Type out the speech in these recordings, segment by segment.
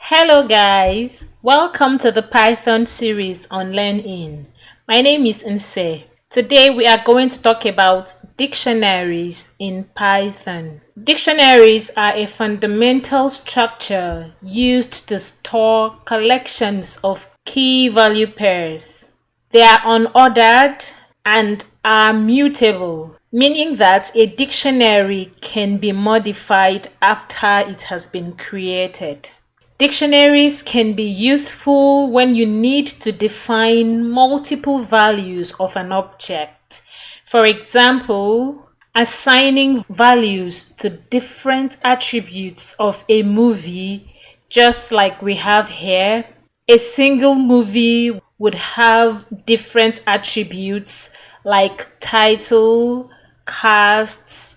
Hello guys, welcome to the Python series on Learn-In. My name is Nse. Today we are going to talk about dictionaries in Python. Dictionaries are a fundamental structure used to store collections of key value pairs. They are unordered and are mutable, meaning that a dictionary can be modified after it has been created. Dictionaries can be useful when you need to define multiple values of an object. For example, assigning values to different attributes of a movie, just like we have here. A single movie would have different attributes like title, cast,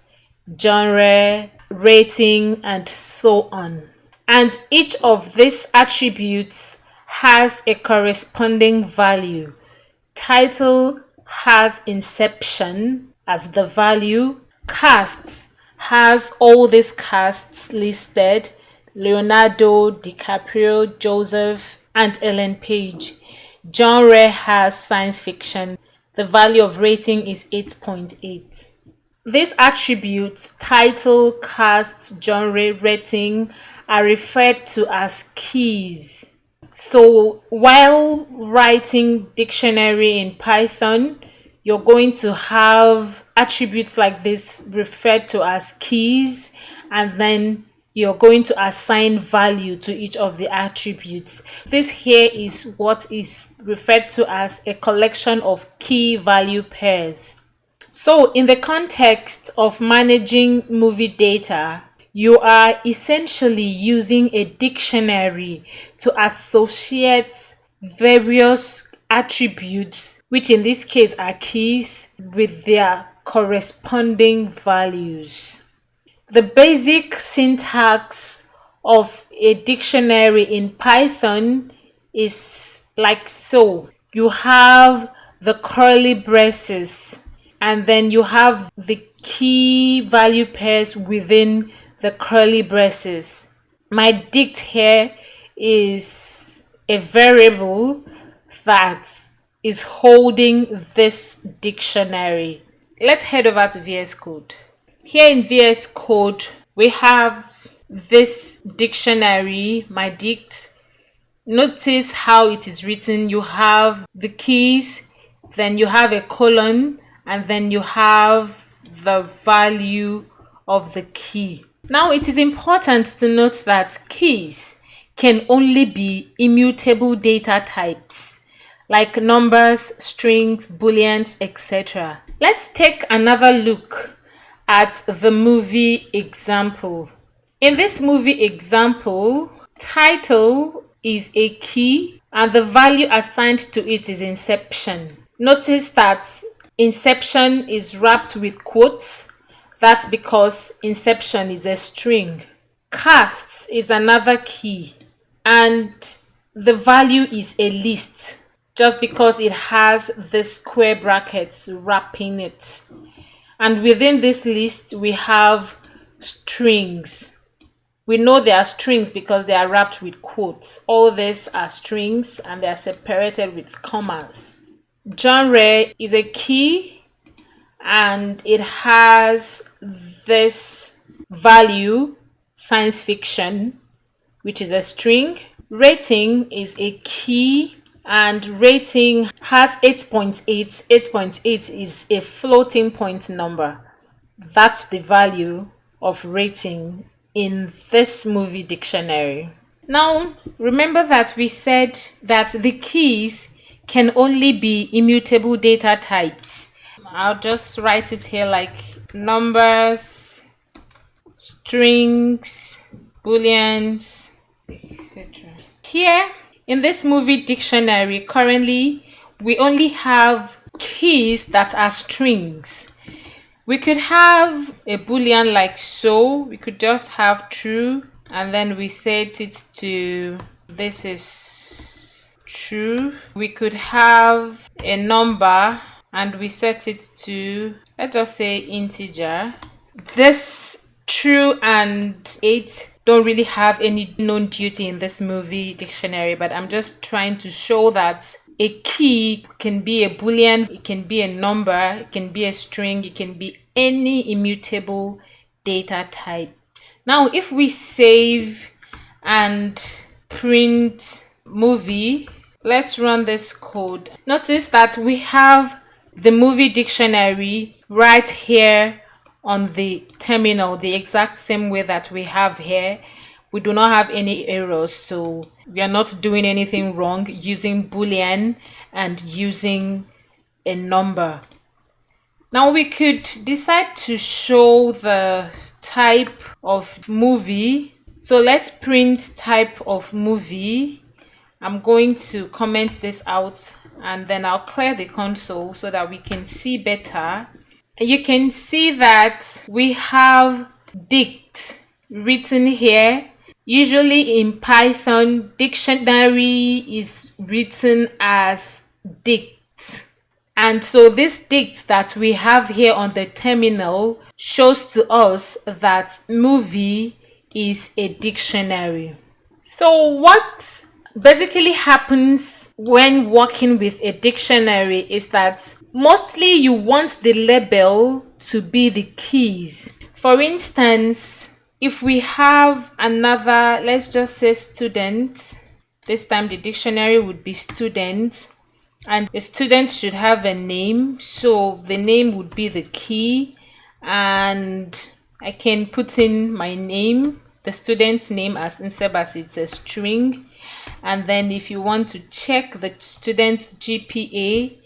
genre, rating, and so on. And each of these attributes has a corresponding value. Title has inception as the value. Cast has all these casts listed: Leonardo, DiCaprio, Joseph, and Ellen Page. Genre has science fiction. The value of rating is 8.8. These attributes, title, cast, genre, rating, are referred to as keys. So while writing dictionary in Python, you're going to have attributes like this referred to as keys, and then you're going to assign value to each of the attributes. This here is what is referred to as a collection of key value pairs. So in the context of managing movie data, you are essentially using a dictionary to associate various attributes, which in this case are keys, with their corresponding values. The basic syntax of a dictionary in Python is like so. You have the curly braces, and then you have the key value pairs within the curly braces. My dict here is a variable that is holding this dictionary. Let's head over to VS Code. Here in VS Code, we have this dictionary, my dict. Notice how it is written. You have the keys, then you have a colon, and then you have the value of the key. Now, it is important to note that keys can only be immutable data types like numbers, strings, booleans, etc. Let's take another look at the movie example. In this movie example, title is a key and the value assigned to it is inception. Notice that inception is wrapped with quotes. That's because inception is a string. Casts is another key and the value is a list just because it has the square brackets wrapping it. And within this list we have strings. We know they are strings because they are wrapped with quotes. All these are strings and they are separated with commas. Genre is a key and it has this value, science fiction, which is a string. Rating is a key and rating has 8.8. 8.8 is a floating point number. That's the value of rating in this movie dictionary. Now, remember that we said that the keys can only be immutable data types. I'll just write it here like numbers, strings, booleans, etc. Here in this movie dictionary, currently we only have keys that are strings. We could have a boolean like so. We could just have true and then we set it to this is true. We could have a number and we set it to, let's just say, integer. This true and 8 don't really have any known duty in this movie dictionary, but I'm just trying to show that a key can be a boolean, it can be a number, it can be a string, it can be any immutable data type. Now, if we save and print movie, let's run this code. Notice that we have the movie dictionary right here on the terminal, the exact same way that we have here. We do not have any errors, so we are not doing anything wrong using boolean and using a number. Now we could decide to show the type of movie. So let's print type of movie. I'm going to comment this out and then I'll clear the console so that we can see better. You can see that we have dict written here. Usually in Python, dictionary is written as dict. And so this dict that we have here on the terminal shows to us that movie is a dictionary. So what basically happens when working with a dictionary is that mostly you want the label to be the keys. For instance, if we have another, let's just say student, this time the dictionary would be student, and a student should have a name, so the name would be the key, and I can put in my name, the student's name, as instead as it's a string. And then if you want to check the student's GPA,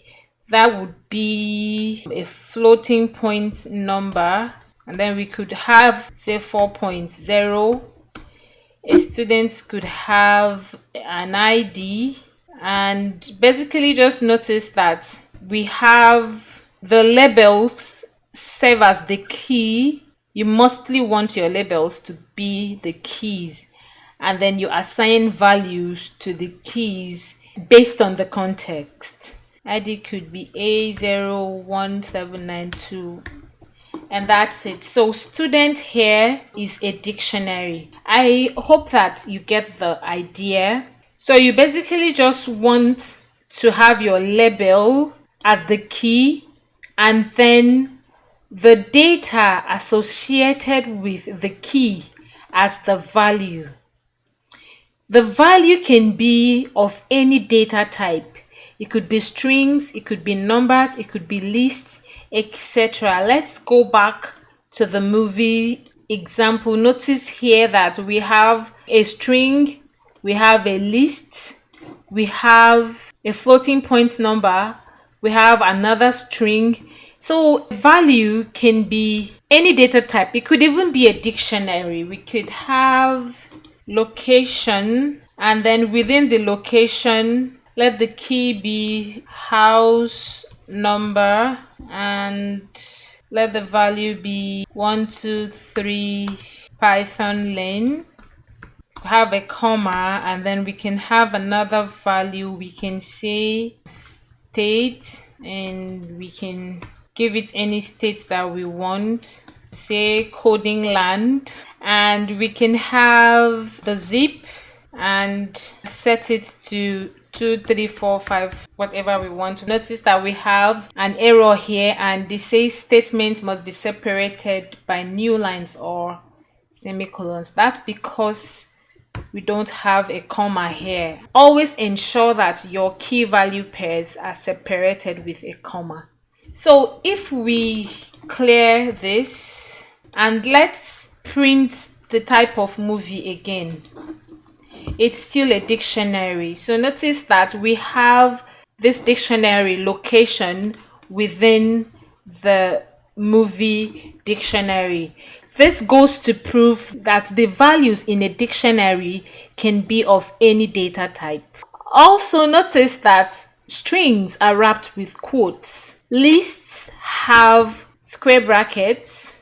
that would be a floating point number, and then we could have say 4.0. A student could have an ID, and basically just notice that we have the labels serve as the key. You mostly want your labels to be the keys, and then you assign values to the keys based on the context. ID could be A01792, and that's it. So student here is a dictionary. I hope that you get the idea. So you basically just want to have your label as the key, and then the data associated with the key as the value. The value can be of any data type. It could be strings, it could be numbers, it could be lists, etc. Let's go back to the movie example. Notice here that we have a string, we have a list, we have a floating point number, we have another string. So value can be any data type. It could even be a dictionary. We could have location, and then within the location, let the key be house number, and let the value be 123 Python Lane. Have a comma, and then we can have another value. We can say state, and we can give it any state that we want, say coding land, and we can have the zip and set it to 2345, whatever we want to. Notice that we have an error here, and the say statement must be separated by new lines or semicolons. That's because we don't have a comma here. Always ensure that your key value pairs are separated with a comma. So if we clear this and let's print the type of movie again, it's still a dictionary. So notice that we have this dictionary location within the movie dictionary. This goes to prove that the values in a dictionary can be of any data type. Also notice that strings are wrapped with quotes. Lists have square brackets.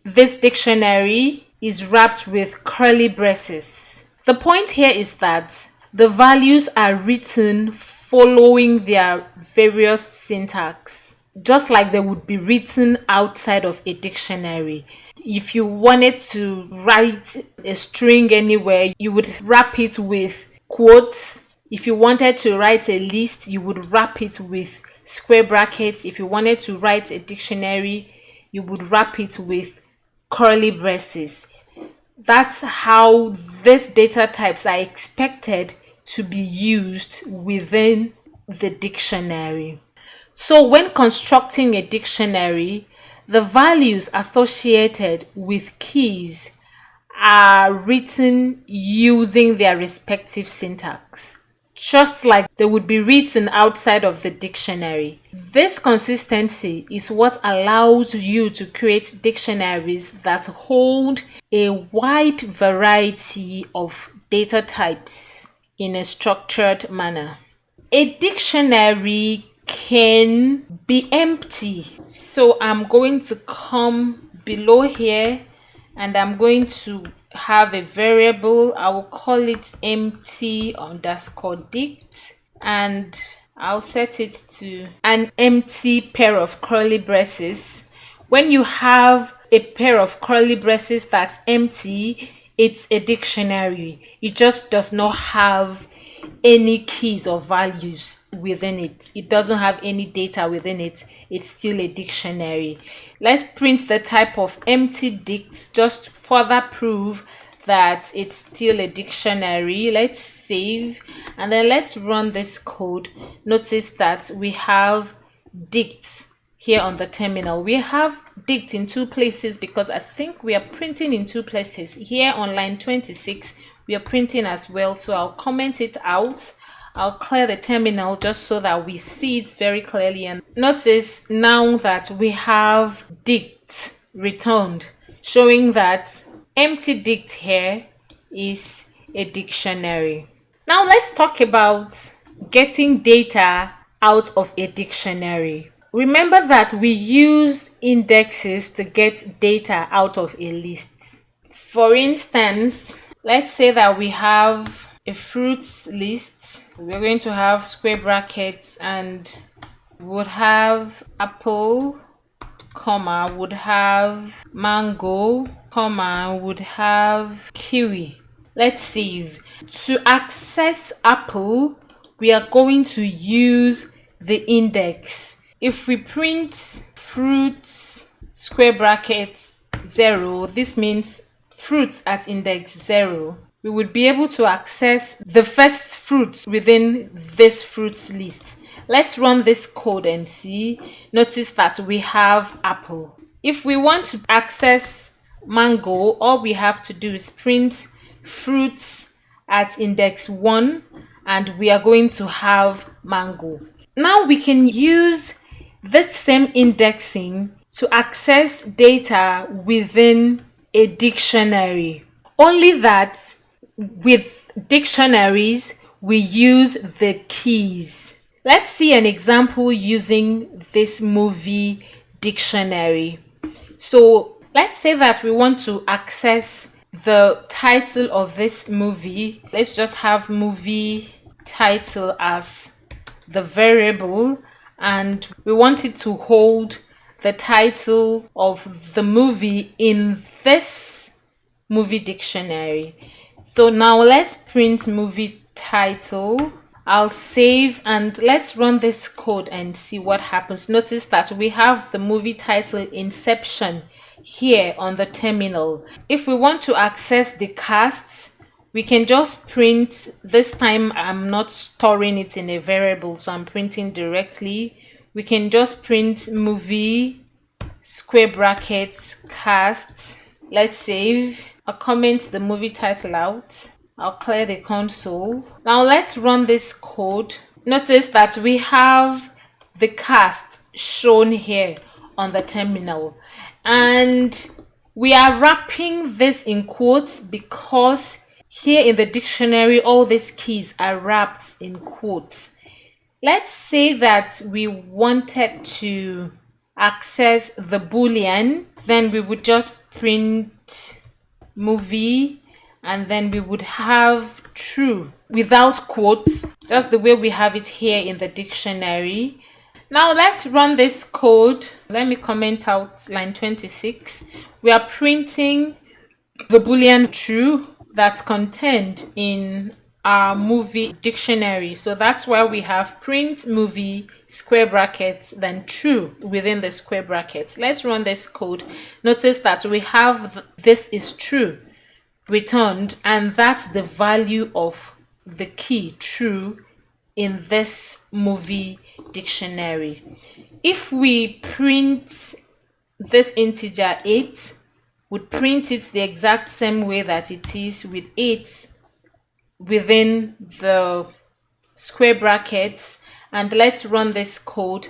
This dictionary is wrapped with curly braces. The point here is that the values are written following their various syntax. just like they would be written outside of a dictionary. If you wanted to write a string anywhere, you would wrap it with quotes. If you wanted to write a list, you would wrap it with square brackets. If you wanted to write a dictionary, you would wrap it with curly braces. That's how these data types are expected to be used within the dictionary. So when constructing a dictionary, the values associated with keys are written using their respective syntax, just like they would be written outside of the dictionary. This consistency is what allows you to create dictionaries that hold a wide variety of data types in a structured manner. A dictionary can be empty. So I'm going to come below here and I'm going to have a variable. I will call it empty underscore dict, and I'll set it to an empty pair of curly braces. When you have a pair of curly braces that's empty, it's a dictionary. It just does not have any keys or values within it. It doesn't have any data within it. It's still a dictionary. Let's print the type of empty dicts just to further prove that it's still a dictionary. Let's save and then let's run this code. Notice that we have dicts here on the terminal. We have dict in two places because I think we are printing in two places. Here on line 26 we are printing as well, so I'll comment it out. I'll clear the terminal just so that we see it very clearly, and notice now that we have dict returned, showing that empty dict here is a dictionary. Now let's talk about getting data out of a dictionary. Remember that we use indexes to get data out of a list. For instance, let's say that we have a fruits list. We're going to have square brackets and would have apple, comma, would have mango, comma, would have kiwi. Let's save. To access apple, we are going to use the index. If we print fruits square brackets 0, this means fruits at index 0. We would be able to access the first fruit within this fruits list. Let's run this code and see. Notice that we have apple. If we want to access mango, all we have to do is print fruits at index 1 and we are going to have mango. Now we can use this same indexing to access data within a dictionary. Only that with dictionaries, we use the keys. Let's see an example using this movie dictionary. So let's say that we want to access the title of this movie. Let's just have movie title as the variable, and we want it to hold the title of the movie in this movie dictionary. So now let's print movie title. I'll save and let's run this code and see what happens. Notice that we have the movie title Inception here on the terminal. If we want to access the casts, we can just print. This time I'm not storing it in a variable, so I'm printing directly. We can just print movie square brackets cast. Let's save. I'll comment the movie title out. I'll clear the console. Now let's run this code. Notice that we have the cast shown here on the terminal, and we are wrapping this in quotes because here in the dictionary all these keys are wrapped in quotes. Let's say that we wanted to access the boolean, then we would just print movie and then we would have true without quotes, just the way we have it here in the dictionary. Now let's run this code. Let me comment out line 26. We are printing the boolean true that's contained in our movie dictionary. So that's why we have print movie square brackets then true within the square brackets. Let's run this code. Notice that we have this is true returned, and that's the value of the key true in this movie dictionary. If we print this integer 8, would print it the exact same way that it is with 8 within the square brackets. And let's run this code.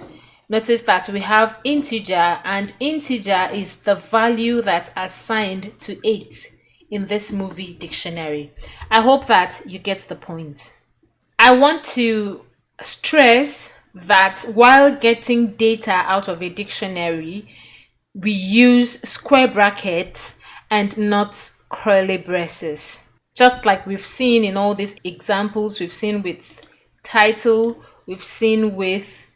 Notice that we have integer, and integer is the value that's assigned to 8 in this movie dictionary. I hope that you get the point. I want to stress that while getting data out of a dictionary, we use square brackets and not curly braces. Just like we've seen in all these examples, we've seen with title, we've seen with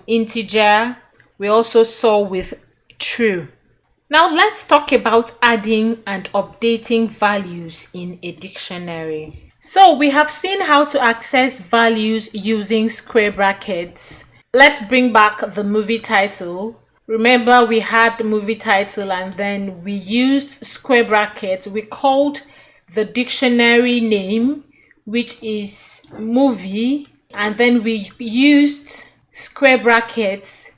integer, we also saw with true. Now let's talk about adding and updating values in a dictionary. So we have seen how to access values using square brackets. Let's bring back the movie title. Remember, we had the movie title and then we used square brackets. We called the dictionary name, which is movie, and then we used square brackets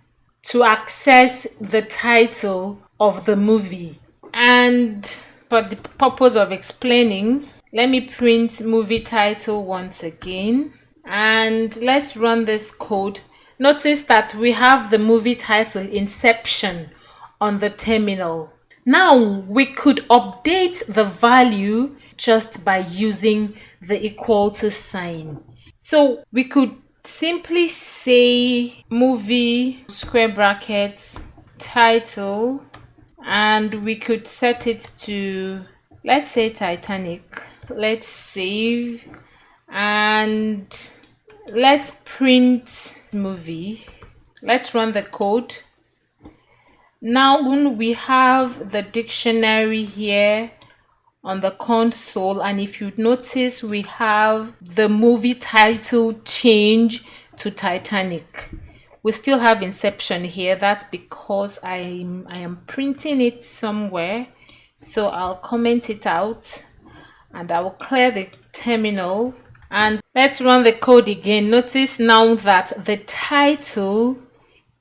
to access the title of the movie. And for the purpose of explaining, let me print movie title once again, and let's run this code. Notice that we have the movie title Inception on the terminal. Now we could update the value just by using the equal to sign. So we could simply say movie square brackets title, and we could set it to, let's say, Titanic. Let's save and let's print movie. Let's run the code. Now we have the dictionary here on the console, and if you notice, we have the movie title change to Titanic. We still have Inception here. That's because I am printing it somewhere, so I'll comment it out and I will clear the terminal. And let's run the code again. Notice now that the title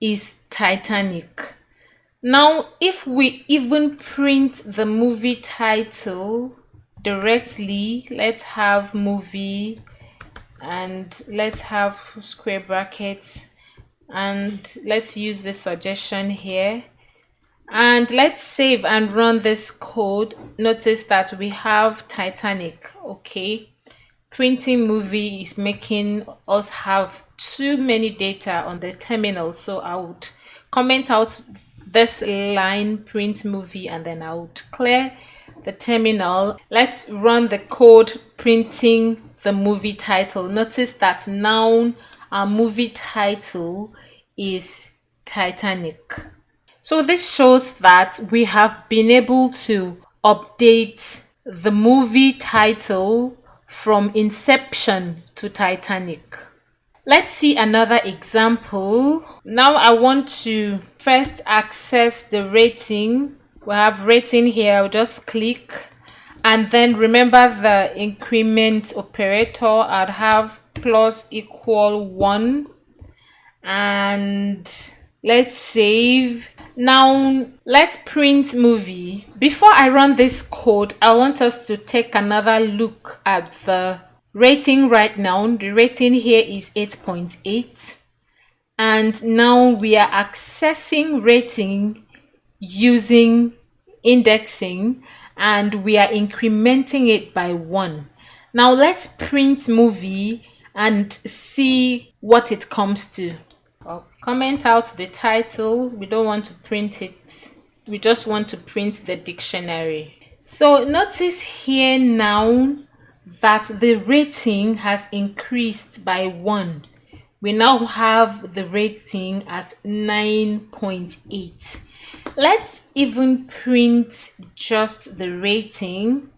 is Titanic. Now, if we even print the movie title directly, let's have movie and let's have square brackets, and let's use the suggestion here, and let's save and run this code. Notice that we have Titanic. Okay, printing movie is making us have too many data on the terminal, so I would comment out this line print movie and then I would clear the terminal. Let's run the code printing the movie title. Notice that now our movie title is Titanic. So this shows that we have been able to update the movie title from Inception to Titanic. Let's see another example. Now I want to first access the rating. We have rating here. I'll just click, and then remember the increment operator. I'd have plus equal 1, and let's save. Now let's print movie. Before I run this code, I want us to take another look at the rating right now. The rating here is 8.8, and now we are accessing rating using indexing, and we are incrementing it by 1. Now let's print movie and see what it comes to. I'll comment out the title. We don't want to print it, we just want to print the dictionary. So notice here now that the rating has increased by 1 We now have the rating as 9.8. Let's even print just the rating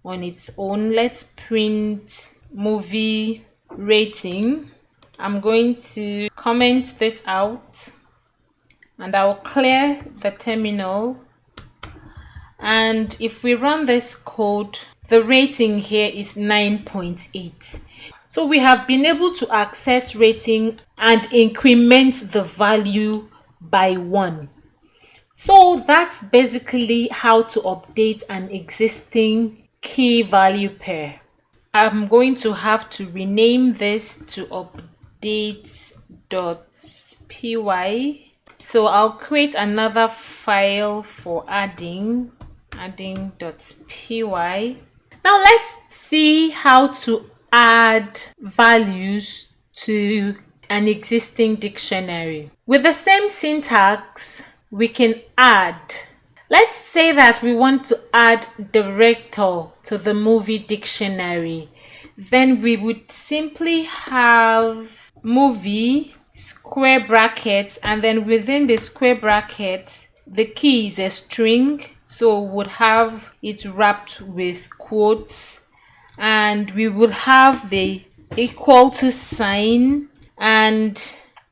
on its own. Let's print movie rating. I'm going to comment this out and I'll clear the terminal. And if we run this code, the rating here is 9.8. So we have been able to access rating and increment the value by 1. So that's basically how to update an existing key value pair. I'm going to have to rename this to update.py. So I'll create another file for adding.py. Now let's see how to add values to an existing dictionary. With the same syntax, we can add. Let's say that we want to add director to the movie dictionary. Then we would simply have movie square brackets, and then within the square brackets, the key is a string. So we would have it wrapped with quotes, and we would have the equal to sign, and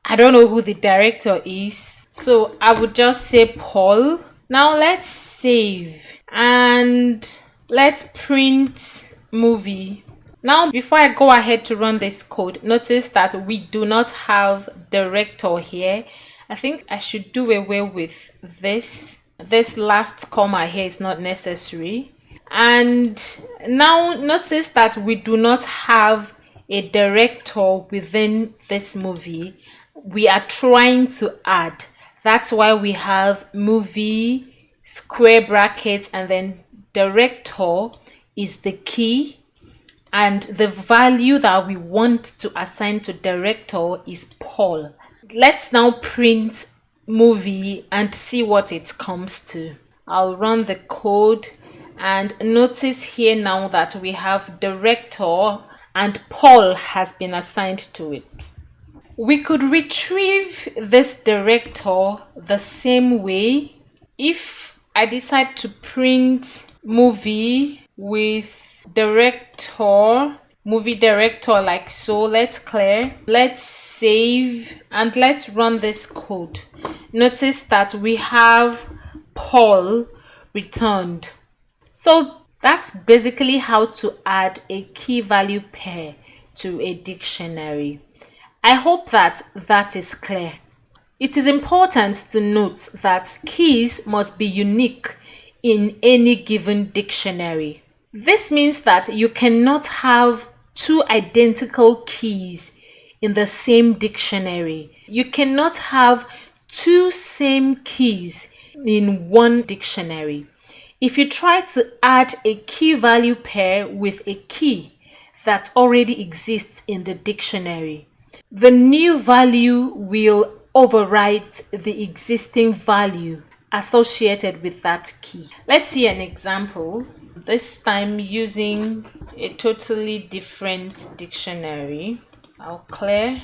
I don't know who the director is, so I would just say Paul. Now let's save and let's print movie. Now before I go ahead to run this code, notice that we do not have director here. I think I should do away with this. This last comma here is not necessary. And now notice that we do not have a director within this movie. We are trying to add. That's why we have movie square brackets and then director is the key, and the value that we want to assign to director is Paul. Let's now print movie and see what it comes to. I'll run the code and notice here now that we have director and Paul has been assigned to it. We could retrieve this director the same way if I decide to print movie with director, movie director like so. Let's clear, let's save, and let's run this code. Notice that we have Paul returned. So that's basically how to add a key value pair to a dictionary. I hope that that is clear. It is important to note that keys must be unique in any given dictionary. This means that you cannot have two identical keys in the same dictionary. You cannot have two same keys in one dictionary. If you try to add a key value pair with a key that already exists in the dictionary, the new value will overwrite the existing value associated with that key. Let's see an example, this time using a totally different dictionary. I'll clear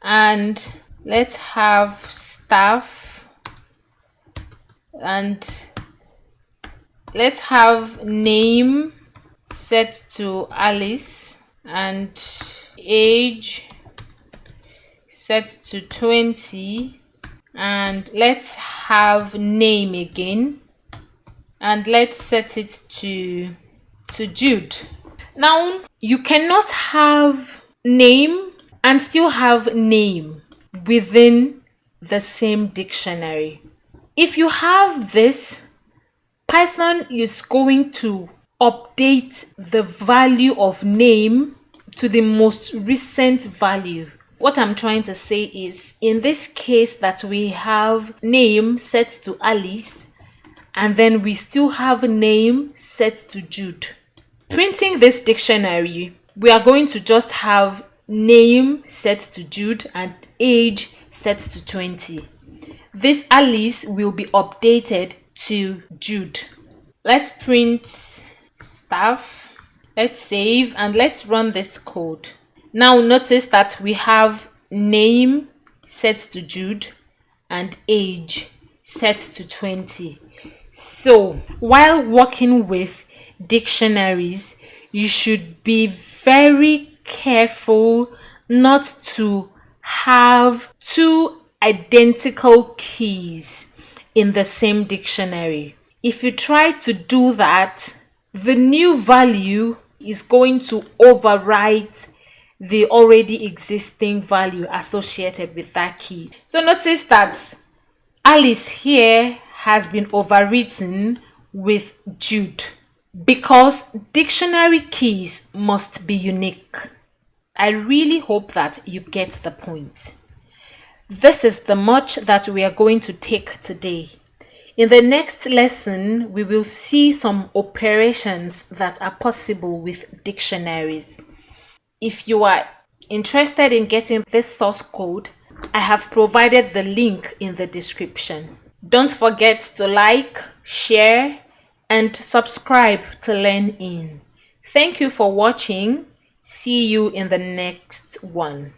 and let's have staff, and let's have name set to Alice and age set to 20, and let's have name again and let's set it to Jude. Now you cannot have name and still have name within the same dictionary. If you have this, Python is going to update the value of name to the most recent value. What I'm trying to say is, in this case that we have name set to Alice and then we still have name set to Jude. Printing this dictionary, we are going to just have name set to Jude and age set to 20. This Alice will be updated to Jude. Let's print staff, let's save, and let's run this code. Now notice that we have name set to Jude, and age set to 20. So, while working with dictionaries, you should be very careful not to have two identical keys in the same dictionary. If you try to do that, the new value is going to overwrite the already existing value associated with that key. So notice that Alice here has been overwritten with Jude because dictionary keys must be unique. I really hope that you get the point. This is the much that we are going to take today. In the next lesson, we will see some operations that are possible with dictionaries. If you are interested in getting this source code, I have provided the link in the description. Don't forget to like, share, and subscribe to learn in. Thank you for watching. See you in the next one.